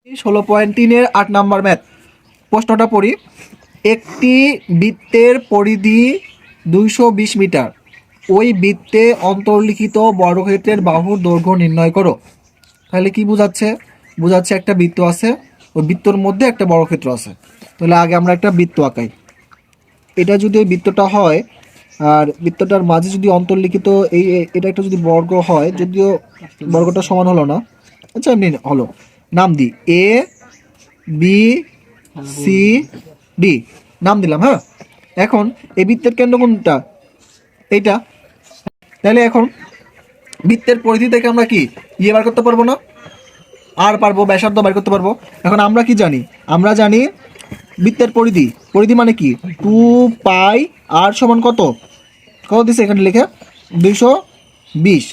16.3-এর 8 নম্বর math প্রশ্নটা পড়ি। একটি বৃত্তের পরিধি 220 মিটার, ওই বৃত্তে অন্তর্লিখিত বর্গক্ষেত্রের বাহুর দৈর্ঘ্য নির্ণয় করো। তাহলে কি বোঝাচ্ছে? বোঝাচ্ছে একটা বৃত্ত আছে, ওই বৃত্তর মধ্যে একটা বর্গক্ষেত্র আছে। তাহলে আগে আমরা একটা বৃত্ত আঁকাই। এটা যদি ওই বৃত্তটা হয় আর বৃত্তটার মাঝে যদি অন্তর্লিখিত এটা একটা যদি বর্গ হয়, যদিও বর্গটা সমান হলো না, আচ্ছা এমনি হলো, নাম দিই এ বি সি ডি, নাম দিলাম। হ্যাঁ, এখন এই বৃত্তের কেন্দ্র কোনটা? এইটা। তাহলে এখন বৃত্তের পরিধি থেকে আমরা কি বার করতে পারবো না? আর পারবো, ব্যাসার্ধ বের করতে পারবো। এখন আমরা কি জানি? আমরা জানি বৃত্তের পরিধি, পরিধি মানে কি 2 পাই আর সমান কত কত দিছে এখানে লিখে 220।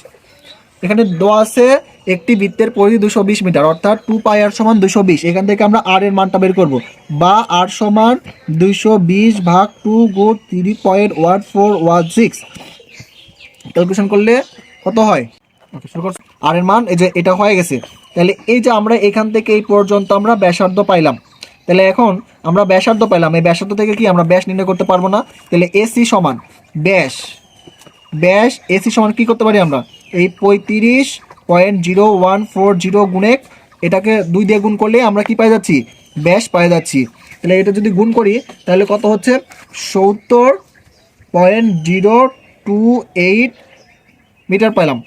এখানে দেওয়া আছে একটি বৃত্তের পরিধি 220 মিটার, অর্থাৎ 2 পাই আর সমান 220। এখান থেকে আমরা আর এর মানটা বের করব, বা আর সমান 220 ভাগ 2 গুণ 3.1416। ক্যালকুলেশন করলে কত হয়? আর এর মান এই যে এটা হয়ে গেছে। তাহলে এই যে আমরা এখান থেকে এই পর্যন্ত আমরা ব্যাসার্ধ পাইলাম। তাহলে এখন আমরা ব্যাসার্ধ পাইলাম, এই ব্যাসার্ধ থেকে কি আমরা ব্যাস নির্ণয় করতে পারবো না? তাহলে এসি সমান ব্যাস এসি সমান কি করতে পারি আমরা? এই 35.0140 গুণেক এটাকে 2 দিয়ে গুণ করলে আমরা কি পাই যাচ্ছি? ব্যাস পাই যাচ্ছি। তাহলে এটা যদি গুণ করি তাহলে কত হচ্ছে? 70.028 মিটার পাইলাম।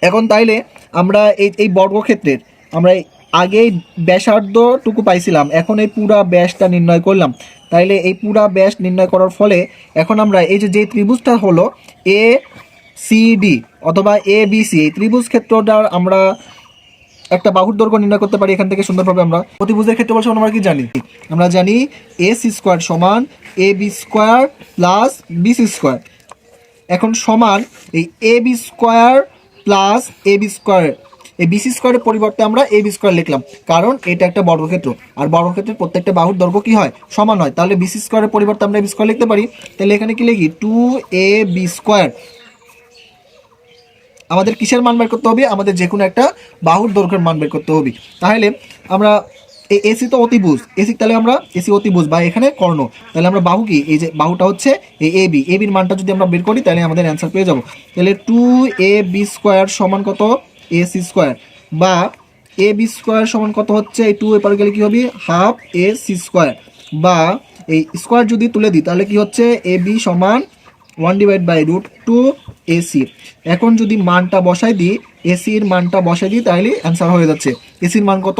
এখন তাইলে আমরা এই বর্গক্ষেত্রের আমরা আগেই ব্যাসার্ধটুকু পাইছিলাম, এখন এই পুরা ব্যাসটা নির্ণয় করলাম। তাইলে এই পুরা ব্যাস নির্ণয় করার ফলে এখন আমরা এই যে ত্রিভুজটা হলো এ সি ডি অথবা এ বি সি, এই ত্রিভুজ ক্ষেত্রটার আমরা একটা বাহুর দৈর্ঘ্য নির্ণয় করতে পারি এখান থেকে সুন্দরভাবে। আমরা প্রতিভুজের ক্ষেত্রফল সমান আমরা কি জানি? আমরা জানি এ সি স্কোয়ার সমান A B square plus B C square. এখন সমান এই A B square plus A B square, এই বিসি স্কোয়ারের পরিবর্তে আমরা এ বি স্কোয়ার লিখলাম, কারণ এটা একটা বর্গক্ষেত্র আর বর্গক্ষেত্রের প্রত্যেকটা বাহুর দৈর্ঘ্য কি হয়? সমান হয়। তাহলে বিসি স্কোয়ারের পরিবর্তে আমরা এ বি স্কোয়ার লিখতে পারি। তাহলে এখানে কি লিখি? 2ab square. আমাদের কিসের মান বের করতে হবে? আমাদের যে কোনো একটা বাহুর দৈর্ঘ্যের মান বের করতে হবে। তাহলে আমরা এসি তো অতিভুজ, এসি তাহলে আমরা এসি অতিভুজ বা এখানে কর্ণ, তাহলে আমরা বাহু কি? এই যে বাহুটা হচ্ছে এই এবির মানটা যদি আমরা বের করি তাহলে আমাদের অ্যান্সার পেয়ে যাব। তাহলে 2ab স্কোয়ার সমান কত? এসি স্কোয়ার, বা এ বি স্কোয়ার সমান কত হচ্ছে? এই 2 এপার গেলে কি হবে? হাফ এ সি স্কোয়ার, বা এই স্কোয়ার যদি তুলে দিই তাহলে কি হচ্ছে? এ বি সমান 1/√2 এসি। এখন যদি মানটা বসাই দিই, এসির মানটা বসাই দিই তাহলে অ্যান্সার হয়ে যাচ্ছে। এসির মান কত?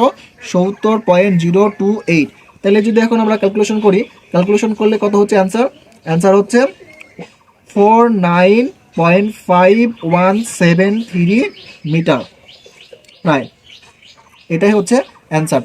70.028। তাহলে যদি এখন আমরা ক্যালকুলেশন করি, ক্যালকুলেশন করলে কত হচ্ছে অ্যান্সার? অ্যান্সার হচ্ছে 49.5173 মিটার প্রায়। এটাই হচ্ছে অ্যান্সার।